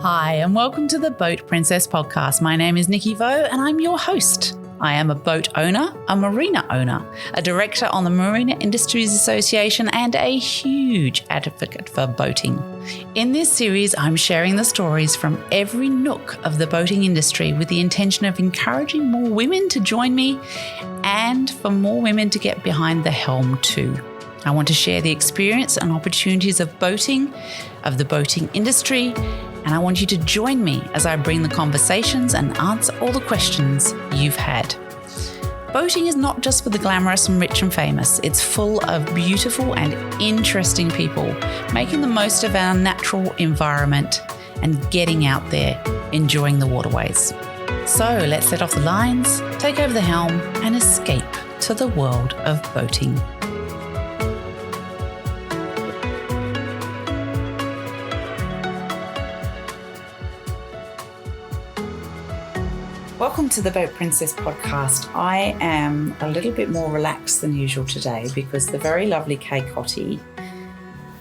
Hi, and welcome to the Boat Princess podcast. My name is Nicky Vaux, and I'm your host. I am a boat owner, a marina owner, a director on the Marina Industries Association, and a huge advocate for boating. In this series, I'm sharing the stories from every nook of the boating industry with the intention of encouraging more women to join me and for more women to get behind the helm too. I want to share the experience and opportunities of boating, of the boating industry, and I want you to join me as I bring the conversations and answer all the questions you've had. Boating is not just for the glamorous and rich and famous. It's full of beautiful and interesting people making the most of our natural environment and getting out there, enjoying the waterways. So let's let off the lines, take over the helm, and escape to the world of boating. Welcome to the Boat Princess podcast. I am a little bit more relaxed than usual today because the very lovely Kay Cotty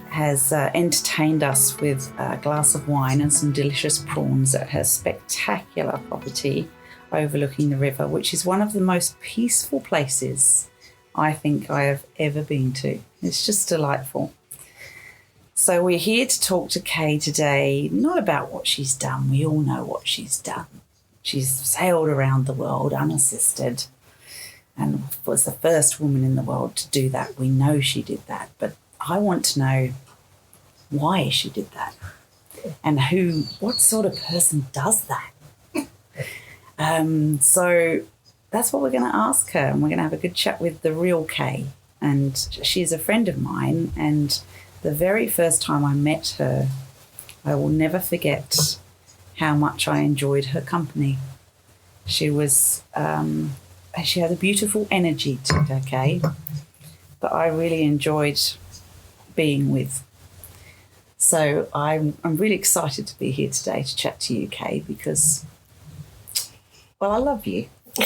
has entertained us with a glass of wine and some delicious prawns at her spectacular property overlooking the river, which is one of the most peaceful places I think I have ever been to. It's just delightful. So we're here to talk to Kay today, not about what she's done. We all know what she's done. She's sailed around the world unassisted and was the first woman in the world to do that. We know she did that, but I want to know why she did that and what sort of person does that? So that's what we're going to ask her, and we're going to have a good chat with the real Kay. And she's a friend of mine, and the very first time I met her, I will never forget how much I enjoyed her company. She was, she had a beautiful energy to her, Kay, that I really enjoyed being with. So I'm really excited to be here today to chat to you, Kay, because, well, I love you. I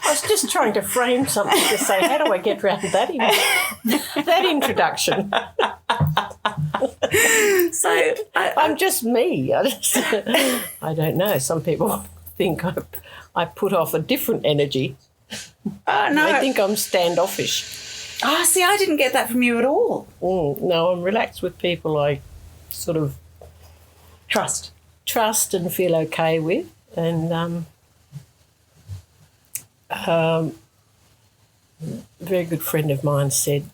was just trying to frame something to say, how do I get around that introduction? So I'm just me. I don't know. Some people think I put off a different energy. No. They think I'm standoffish. See, I didn't get that from you at all. No, I'm relaxed with people I sort of trust and feel okay with. And a very good friend of mine said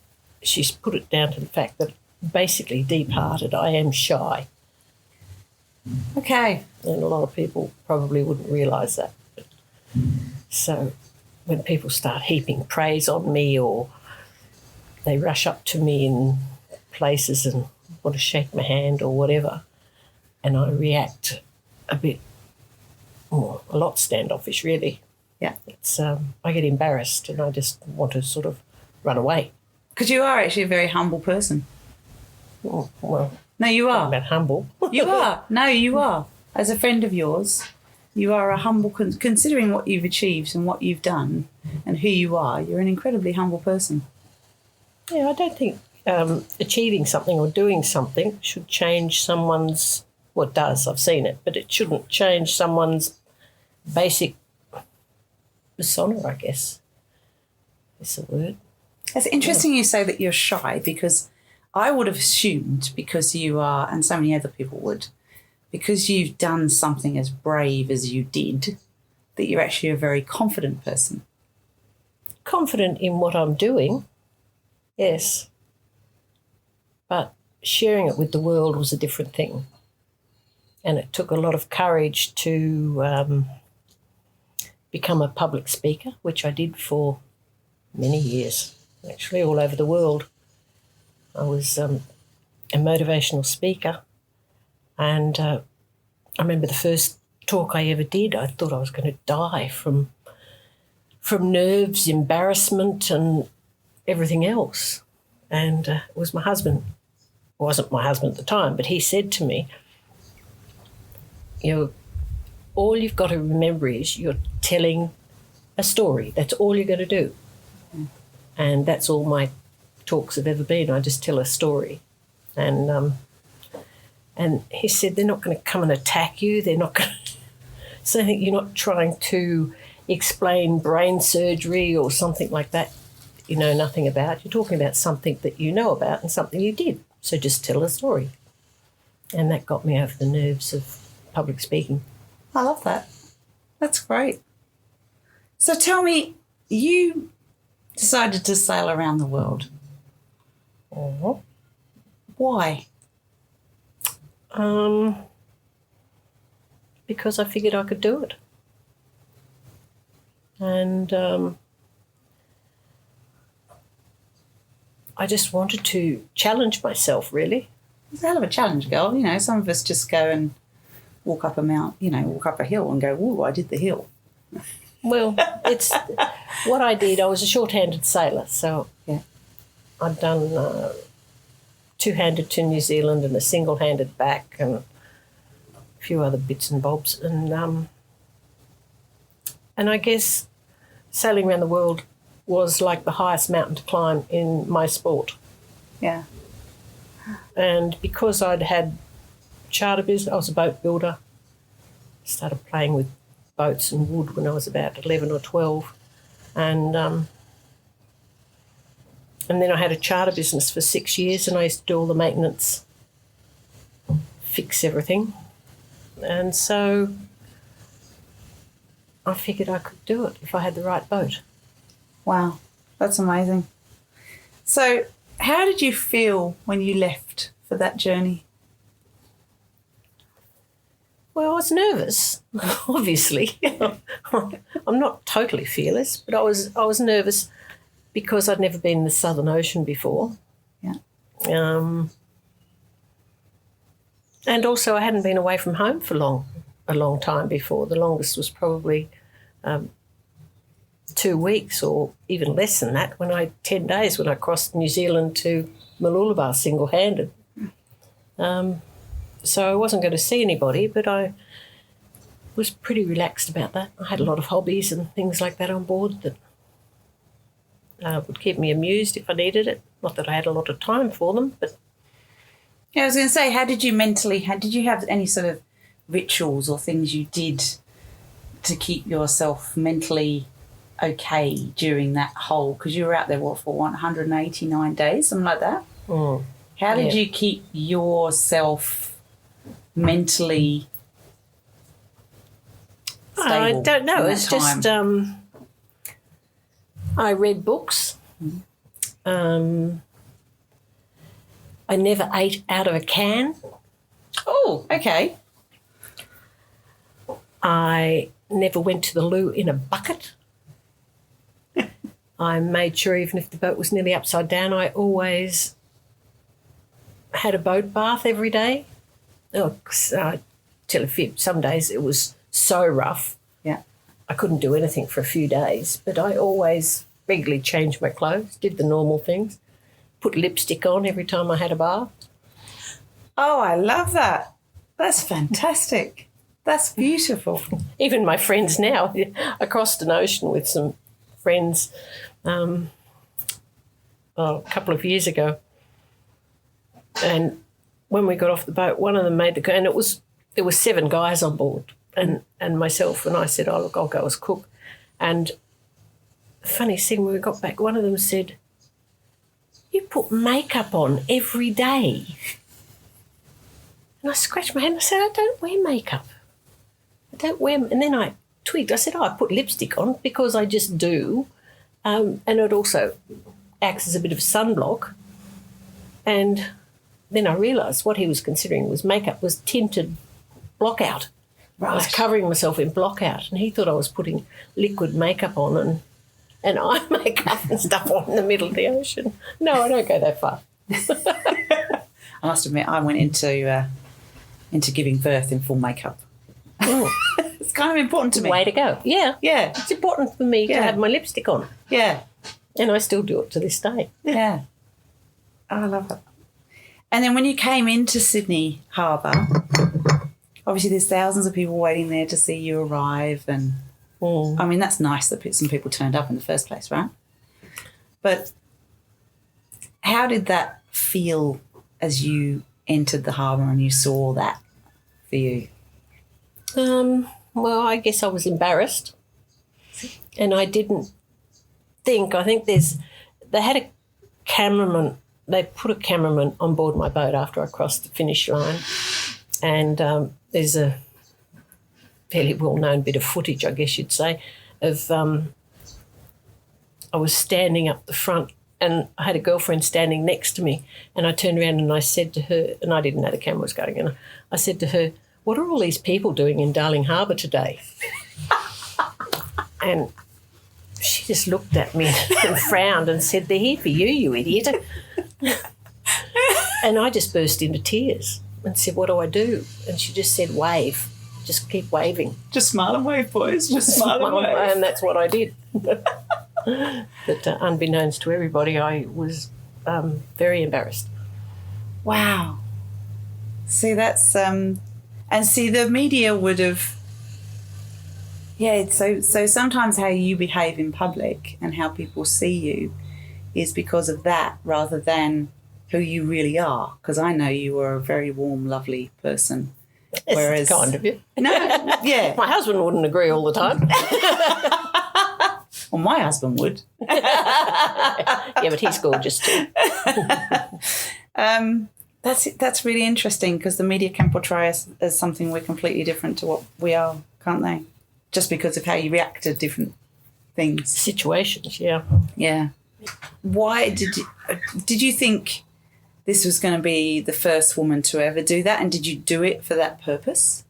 she's put it down to the fact that basically deep-hearted, I am shy. Okay. And a lot of people probably wouldn't realise that. So when people start heaping praise on me or they rush up to me in places and want to shake my hand or whatever, and I react a lot standoffish, really. Yeah. It's I get embarrassed and I just want to sort of run away. Because you are actually a very humble person. Well, no, you are. I'm not humble. You are. No, you are. As a friend of yours, you are a humble, considering what you've achieved and what you've done and who you are, you're an incredibly humble person. Yeah, I don't think achieving something or doing something should change someone's, well, it does, I've seen it, but it shouldn't change someone's basic persona, I guess, is the word. It's interesting you say that you're shy, because I would have assumed, because you are, and so many other people would, because you've done something as brave as you did, that you're actually a very confident person. Confident in what I'm doing, yes. But sharing it with the world was a different thing. And it took a lot of courage to become a public speaker, which I did for many years, actually, all over the world. I was a motivational speaker, and I remember the first talk I ever did, I thought I was going to die from nerves, embarrassment and everything else. And it was my husband. It wasn't my husband at the time, but he said to me, all you've got to remember is you're telling a story. That's all you're going to do. And that's all my talks have ever been. I just tell a story. And And he said, they're not going to come and attack you. They're not going to... So you're not trying to explain brain surgery or something like that you know nothing about. You're talking about something that you know about and something you did. So just tell a story. And that got me over the nerves of public speaking. I love that. That's great. So tell me, you decided to sail around the world. Mm-hmm. Why? Because I figured I could do it. And I just wanted to challenge myself, really. It's a hell of a challenge, girl. You know, some of us just go and walk up a hill and go, ooh, I did the hill. Well, it's what I did. I was a short-handed sailor, so yeah, I'd done two-handed to New Zealand and a single-handed back and a few other bits and bobs. And I guess sailing around the world was like the highest mountain to climb in my sport. Yeah. And because I'd had charter business, I was a boat builder. Started playing with boats and wood when I was about 11 or 12. And then I had a charter business for 6 years, and I used to do all the maintenance, fix everything. And so I figured I could do it if I had the right boat. Wow, that's amazing. So how did you feel when you left for that journey? Well, I was nervous, obviously. I'm not totally fearless, but I was nervous because I'd never been in the Southern Ocean before. Yeah. And also I hadn't been away from home for a long time before. The longest was probably 2 weeks or even less than that, 10 days when I crossed New Zealand to Mooloolaba single-handed. So I wasn't going to see anybody, but I was pretty relaxed about that. I had a lot of hobbies and things like that on board that would keep me amused if I needed it. Not that I had a lot of time for them, but... Yeah, I was going to say, did you have any sort of rituals or things you did to keep yourself mentally okay during that whole... Because you were out there, for 189 days, something like that? Mm. How did you keep yourself mentally stable? I don't know. It's time? just I read books. Mm. I never ate out of a can. Oh, okay. I never went to the loo in a bucket. I made sure even if the boat was nearly upside down, I always had a boat bath every day. Oh, tell a fib. Some days it was so rough. Yeah. I couldn't do anything for a few days, but I always regularly changed my clothes, did the normal things, put lipstick on every time I had a bath. Oh, I love that. That's fantastic. That's beautiful. Even my friends now, I crossed an ocean with some friends a couple of years ago, and when we got off the boat, one of them made the... And there were 7 guys on board and myself, and I said, oh, look, I'll go as cook. And the funny thing, when we got back, one of them said, you put makeup on every day. And I scratched my head and I said, I don't wear makeup. I don't wear... And then I twigged. I said, I put lipstick on because I just do. And it also acts as a bit of sunblock. And then I realised what he was considering was makeup was tinted blockout. Right. I was covering myself in blockout, and he thought I was putting liquid makeup on and eye makeup and stuff on in the middle of the ocean. No, I don't go that far. I must admit, I went into giving birth in full makeup. Mm. It's kind of important to me. Way to go. Yeah. Yeah. It's important for me to have my lipstick on. Yeah. And I still do it to this day. Yeah. Oh, I love it. And then when you came into Sydney Harbour, obviously there's thousands of people waiting there to see you arrive, and I mean, that's nice that some people turned up in the first place, right? But how did that feel as you entered the harbour and you saw that for you? Well, I guess I was embarrassed, and I didn't think. I think they had a cameraman. They put a cameraman on board my boat after I crossed the finish line, and there's a fairly well-known bit of footage, I guess you'd say, of I was standing up the front, and I had a girlfriend standing next to me, and I turned around and I said to her, and I didn't know the camera was going, and I said to her, "What are all these people doing in Darling Harbour today?" And she just looked at me and frowned and said, "They're here for you, you idiot." And I just burst into tears and said, "What do I do?" And she just said, "Wave. Just keep waving. Just smile and wave, boys. Just smile and wave." And that's what I did. But unbeknownst to everybody, I was very embarrassed. Wow. See, that's and see, the media would have. Yeah, so sometimes how you behave in public and how people see you is because of that rather than who you really are. Because I know you are a very warm, lovely person. Whereas, kind of you. No, yeah. My husband wouldn't agree all the time. Well, my husband would. Yeah, but he's gorgeous too. That's really interesting because the media can portray us as something we're completely different to what we are, can't they? Just because of how you react to different things. Situations, yeah. Yeah. Why did you think this was going to be the first woman to ever do that, and did you do it for that purpose?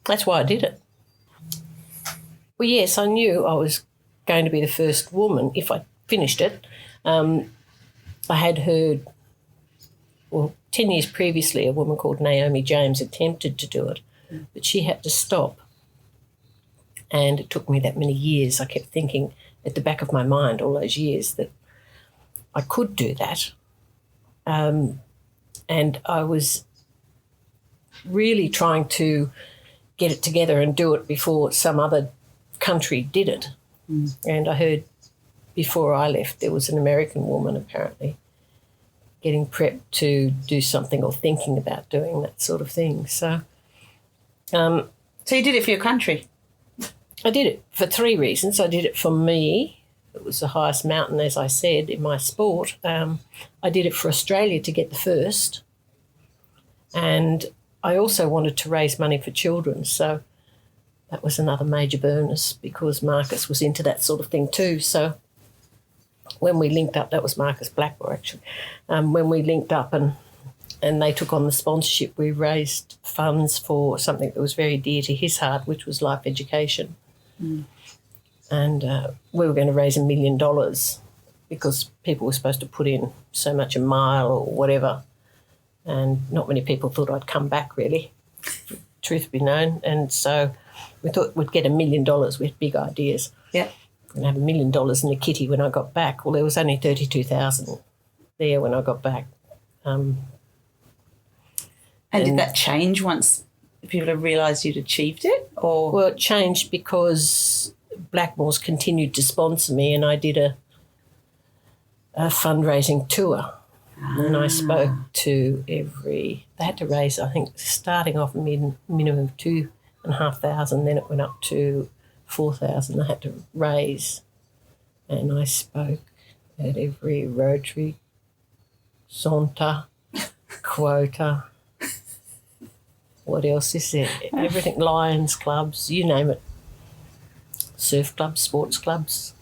That's why I did it. Well, yes, I knew I was going to be the first woman if I finished it. I had heard, 10 years previously, a woman called Naomi James attempted to do it, but she had to stop. And it took me that many years. I kept thinking at the back of my mind all those years that I could do that. And I was really trying to get it together and do it before some other country did it. Mm. And I heard before I left there was an American woman apparently getting prepped to do something or thinking about doing that sort of thing. So you did it for your country? I did it for 3 reasons. I did it for me. It was the highest mountain, as I said, in my sport. I did it for Australia to get the first. And I also wanted to raise money for children. So that was another major bonus because Marcus was into that sort of thing too. So when we linked up, that was Marcus Blackmore actually, when we linked up and they took on the sponsorship, we raised funds for something that was very dear to his heart, which was life education. Mm. And we were going to raise $1 million because people were supposed to put in so much a mile or whatever. And not many people thought I'd come back, really, truth be known. And so we thought we'd get $1 million. We had big ideas. Yeah. And have $1 million in the kitty when I got back. Well, there was only 32,000 there when I got back. And did that change once people had realised you'd achieved it? Or well, it changed because Blackmore's continued to sponsor me, and I did a fundraising tour. And I spoke to they had to raise, I think, starting off minimum of 2,500, then it went up to 4,000 they had to raise. And I spoke at every Rotary, Zonta, Quota, what else is there? Everything, Lions clubs, you name it. Surf clubs, sports clubs.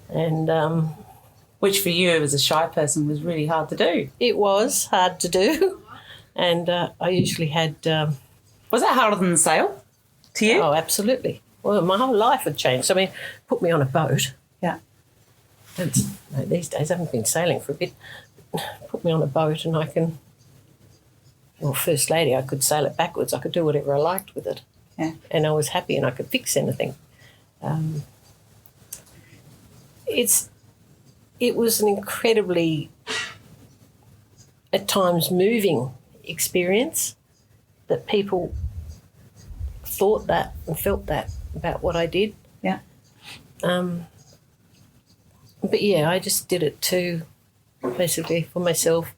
And which for you as a shy person was really hard to do. It was hard to do. And I usually had... was that harder than the sail to you? Oh, absolutely. Well, my whole life had changed. I mean, put me on a boat. Yeah. These days I haven't been sailing for a bit. Put me on a boat and I can... Well, First Lady, I could sail it backwards. I could do whatever I liked with it. Yeah. And I was happy and I could fix anything. It was an incredibly, at times, moving experience that people thought that and felt that about what I did. Yeah. But, yeah, I just did it basically for myself,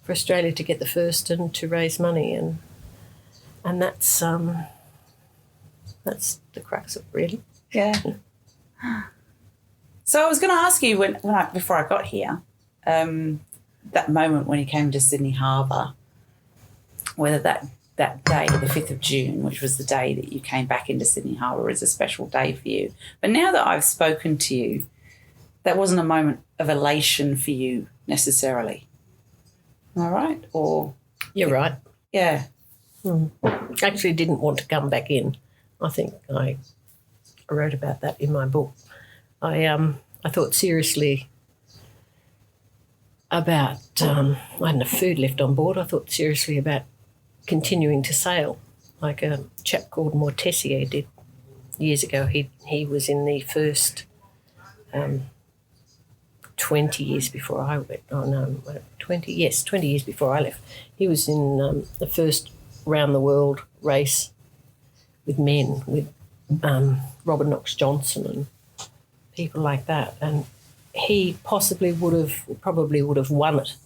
for Australia to get the first and to raise money, and that's the crux of it, really. Yeah. So I was going to ask you before I got here, that moment when you came to Sydney Harbour, whether that day, the 5th of June, which was the day that you came back into Sydney Harbour, is a special day for you. But now that I've spoken to you, that wasn't a moment of elation for you necessarily. Am I right? Or you're right. Yeah. Actually didn't want to come back in. I think I wrote about that in my book. I thought seriously about I hadn't enough food left on board. I thought seriously about continuing to sail, like a chap called Mortessier did years ago. He was in the first 20 years before I went. 20 years before I left. He was in the first round the world race with men, with Robert Knox Johnson and people like that. And he probably would have won it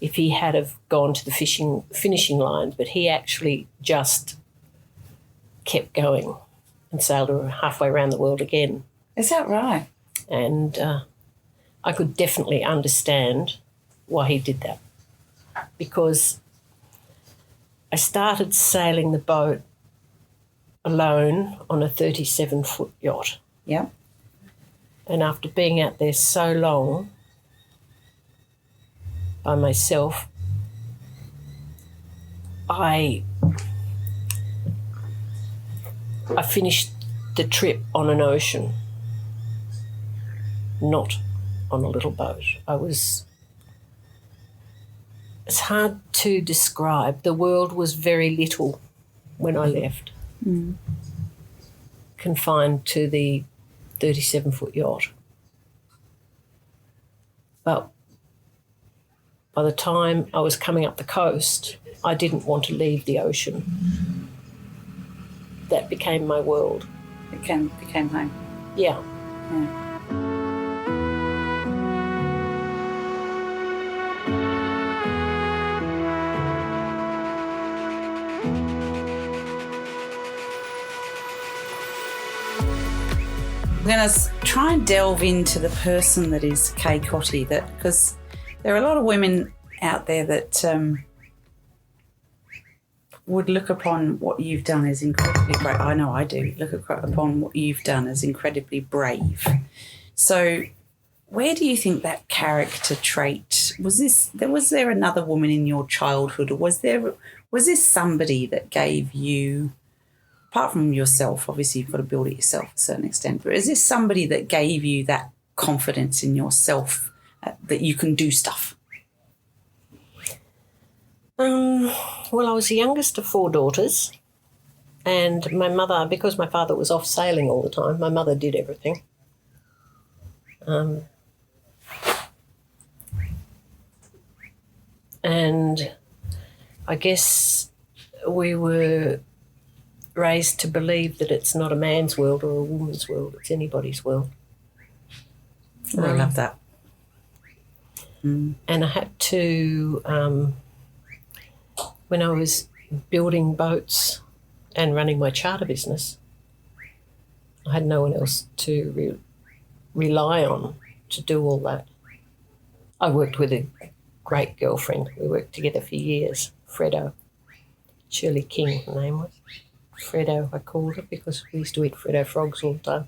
if he had have gone to the finishing line, but he actually just kept going and sailed halfway around the world again. Is that right? And I could definitely understand why he did that, because I started sailing the boat alone on a 37-foot yacht. Yeah. And after being out there so long by myself, I finished the trip on an ocean, not on a little boat. It's hard to describe. The world was very little when I left, confined to the 37-foot yacht. But by the time I was coming up the coast, I didn't want to leave the ocean. That became my world. It became home. Yeah. I'm going to try and delve into the person that is Kay Cotty, because there are a lot of women out there that would look upon what you've done as incredibly brave. I know I do. Look upon what you've done as incredibly brave. So where do you think that character trait, was there another woman in your childhood, or was this somebody that gave you, apart from yourself, obviously you've got to build it yourself to a certain extent, but is this somebody that gave you that confidence in yourself that you can do stuff? Well, I was the youngest of 4 daughters, and my mother, because my father was off sailing all the time, my mother did everything. And I guess we were raised to believe that it's not a man's world or a woman's world, it's anybody's world. I love that. And I had to, when I was building boats and running my charter business, I had no one else to rely on to do all that. I worked with a great girlfriend. We worked together for years, Fredo. Shirley King, her name was. Fredo, I called her, because we used to eat Fredo frogs all the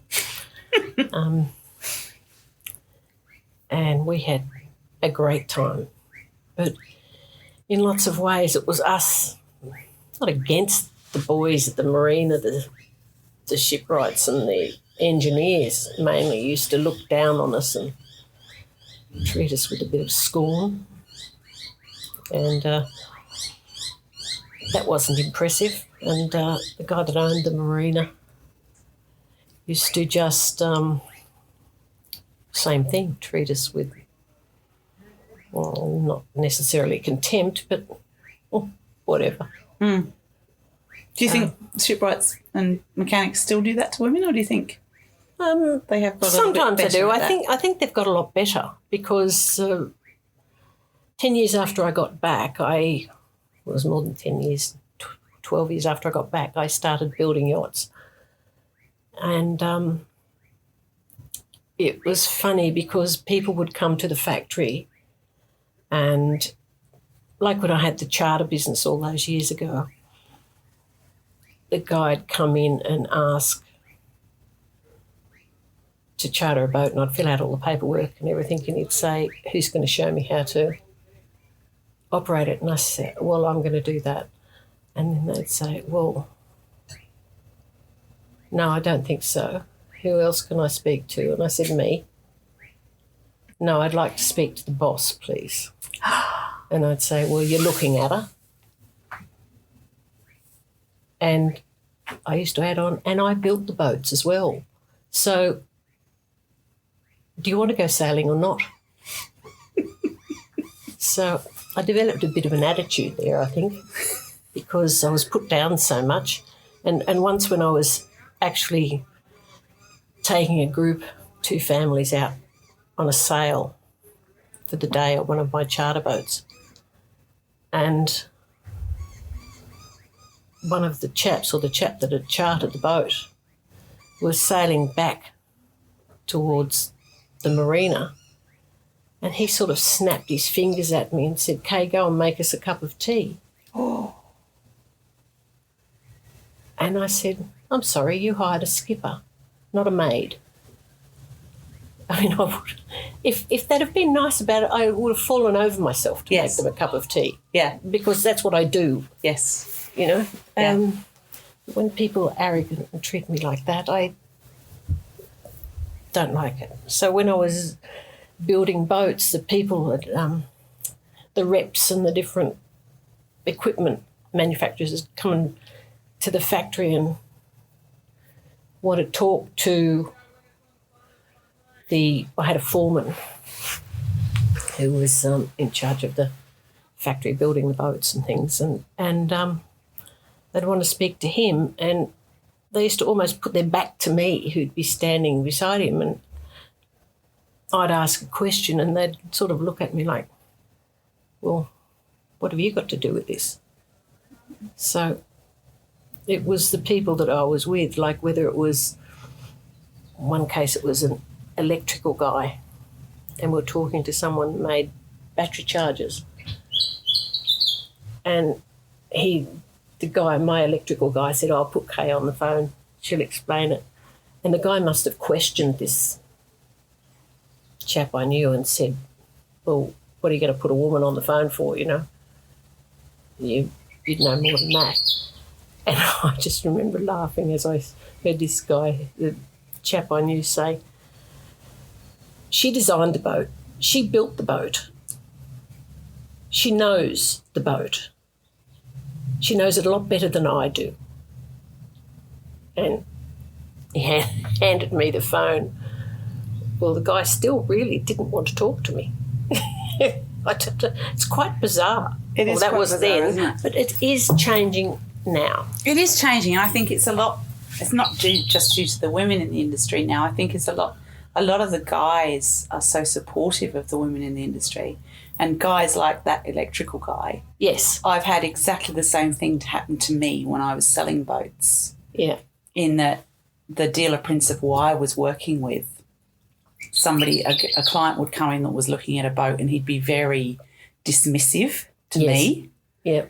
time. And we had a great time. But in lots of ways it was us, not against the boys at the marina, the shipwrights and the engineers mainly used to look down on us and treat us with a bit of scorn. And that wasn't impressive. And the guy that owned the marina used to just, same thing, treat us with, well, not necessarily contempt, but whatever. Do you think shipwrights and mechanics still do that to women, or do you think they have got a little bit better? Sometimes they do. I think they've got a lot better, because 10 years after I got back, it was more than 10 years, 12 years after I got back, I started building yachts. And it was funny because people would come to the factory, and like when I had the charter business all those years ago, the guy'd come in and ask to charter a boat, and I'd fill out all the paperwork and everything, and he'd say, who's going to show me how to operate it? And I said, well, I'm going to do that. And then they'd say, well, no, I don't think so. Who else can I speak to? And I said, me. No, I'd like to speak to the boss, please. And I'd say, well, you're looking at her. And I used to add on, and I built the boats as well. So do you want to go sailing or not? So I developed a bit of an attitude there, I think, because I was put down so much. And once when I was actually taking a group, 2 families out on a sail for the day on one of my charter boats, and one of the chaps, or the chap that had chartered the boat, was sailing back towards the marina, and he sort of snapped his fingers at me and said, Kay, go and make us a cup of tea. Oh. And I said, I'm sorry, you hired a skipper, not a maid. I mean, if they'd have been nice about it, I would have fallen over myself to make them a cup of tea. Yeah. Because that's what I do. Yes. You know? When people are arrogant and treat me like that, I don't like it. So when I was building boats, the people at the reps and the different equipment manufacturers would come to the factory and want to talk to I had a foreman who was in charge of the factory building the boats and things, and they'd want to speak to him, and they used to almost put their back to me, who'd be standing beside him, and I'd ask a question and they'd sort of look at me like, well, what have you got to do with this? So it was the people that I was with, like whether it was, in one case it was an electrical guy, and we're talking to someone who made battery chargers, and my electrical guy said, I'll put Kay on the phone, she'll explain it. And the guy must have questioned this chap I knew and said, well, what are you going to put a woman on the phone for, you know? You'd know more than that. And I just remember laughing as I heard this guy, the chap I knew, say, she designed the boat, she built the boat, she knows the boat. She knows it a lot better than I do. And he handed me the phone. Well, the guy still really didn't want to talk to me. It's quite bizarre. It is. That was bizarre, then, isn't it? but it is changing now. It is changing, and I think it's a lot. It's not just due to the women in the industry now. I think it's a lot of the guys are so supportive of the women in the industry, and guys like that electrical guy. Yes. I've had exactly the same thing happen to me when I was selling boats. Yeah. In that the dealer principal I was working with, a client would come in that was looking at a boat, and he'd be very dismissive to me. Yeah.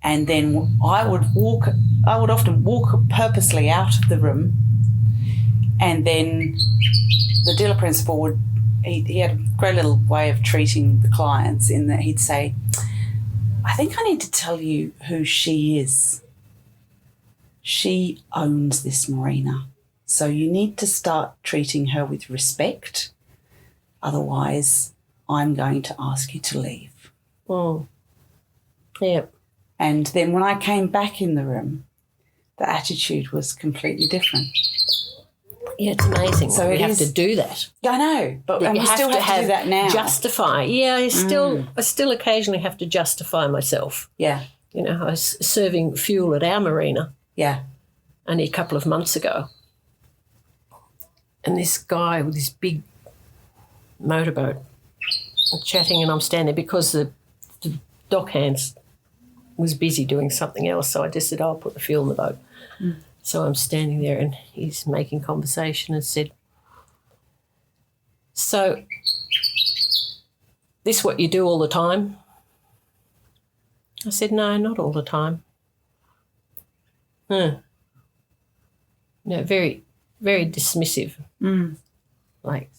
And then I would often walk purposely out of the room, and then the dealer principal he had a great little way of treating the clients in that he'd say, I think I need to tell you who she is. She owns this marina. So you need to start treating her with respect. Otherwise, I'm going to ask you to leave. Mm. Yeah. And then when I came back in the room, the attitude was completely different. Yeah, it's amazing. So you have to do that. I know, but we still have to do that now. Justify. Yeah, I still occasionally have to justify myself. Yeah. You know, I was serving fuel at our marina. Yeah. Only a couple of months ago. And this guy with this big motorboat, chatting, and I'm standing because the dockhands was busy doing something else, so I just said, I'll put the fuel in the boat. So I'm standing there and he's making conversation and said, so this what you do all the time? I said, no, not all the time. No, very, very dismissive. Like,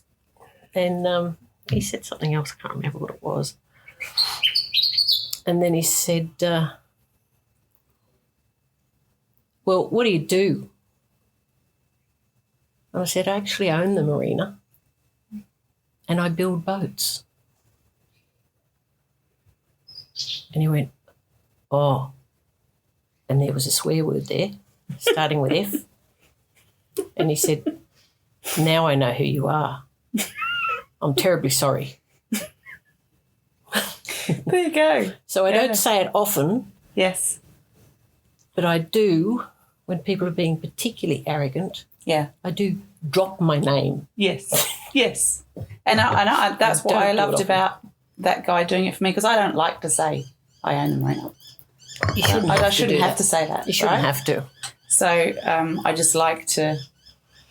and he said something else, I can't remember what it was. And then he said, well, what do you do? And I said, I actually own the marina and I build boats. And he went, oh. And there was a swear word there, starting with F. And he said, now I know who you are. I'm terribly sorry. There you go. So I don't say it often. Yes. But I do, when people are being particularly arrogant, I do drop my name. Yes, yes. And that's what I loved about that guy doing it for me, because I don't like to say I own the marina. I shouldn't have to say that. You shouldn't have to. So I just like to,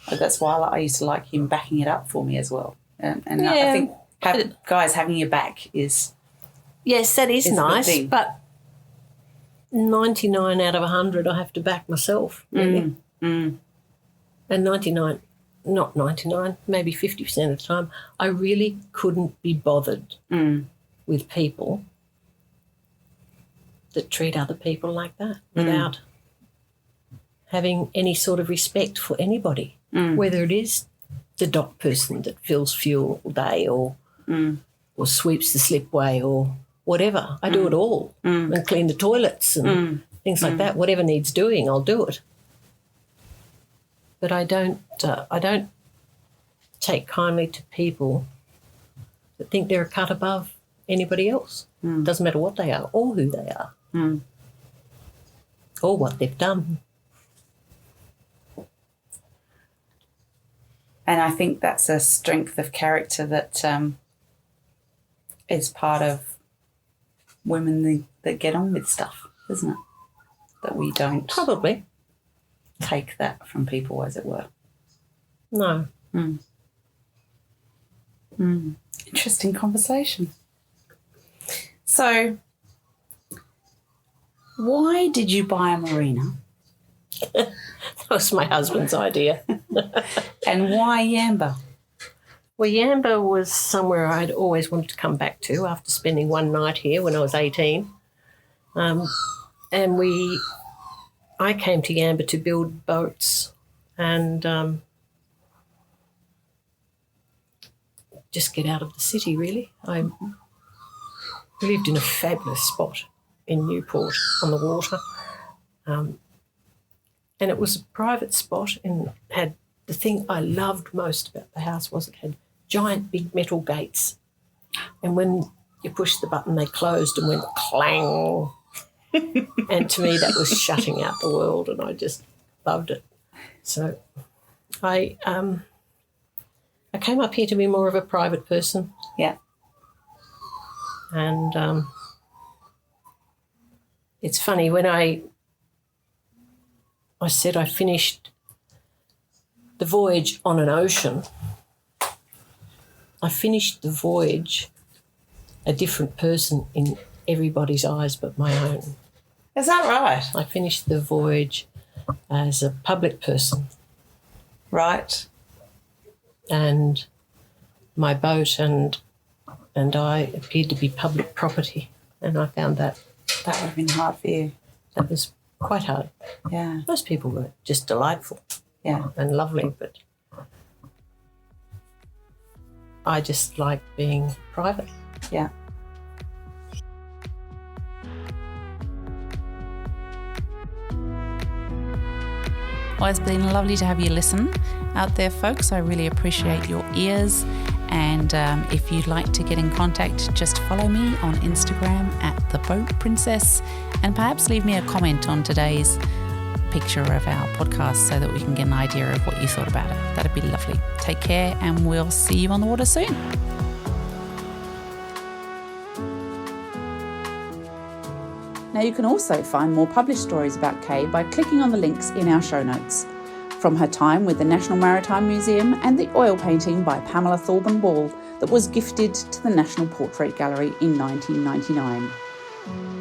that's why I used to like him backing it up for me as well. I think guys having your back is... Yes, that is nice, but 99 out of 100 I have to back myself, really. And 99, not 99, maybe 50% of the time, I really couldn't be bothered with people that treat other people like that without having any sort of respect for anybody, whether it is the dock person that fills fuel all day or sweeps the slipway or whatever. I do it all and clean the toilets and things like that. Whatever needs doing, I'll do it. But I don't take kindly to people that think they're a cut above anybody else. Doesn't matter what they are or who they are or what they've done. And I think that's a strength of character that is part of women that get on with stuff, isn't it? That we don't probably take that from people, as it were. No. Interesting conversation. So, why did you buy a marina? That was my husband's idea. And why Yamba? Well, Yamba was somewhere I'd always wanted to come back to after spending one night here when I was 18. And I came to Yamba to build boats and just get out of the city, really. I lived in a fabulous spot in Newport on the water. And it was a private spot and had the thing I loved most about the house was it had giant big metal gates. And when you pushed the button, they closed and went clang. And to me, that was shutting out the world and I just loved it. So I came up here to be more of a private person. Yeah. And it's funny, when I said I finished the voyage on an ocean, I finished the voyage a different person in everybody's eyes but my own. Is that right? I finished the voyage as a public person. Right. And my boat and I appeared to be public property, and I found that would have been hard for you. That was quite hard. Yeah. Most people were just delightful. Yeah. And lovely, but I just like being private. Yeah. Well, it's been lovely to have you listen out there, folks. I really appreciate your ears. And if you'd like to get in contact, just follow me on Instagram @theboatprincess and perhaps leave me a comment on today's picture of our podcast so that we can get an idea of what you thought about it. That'd be lovely. Take care and we'll see you on the water soon. Now you can also find more published stories about Kay by clicking on the links in our show notes. From her time with the National Maritime Museum and the oil painting by Pamela Thorburn Ball that was gifted to the National Portrait Gallery in 1999.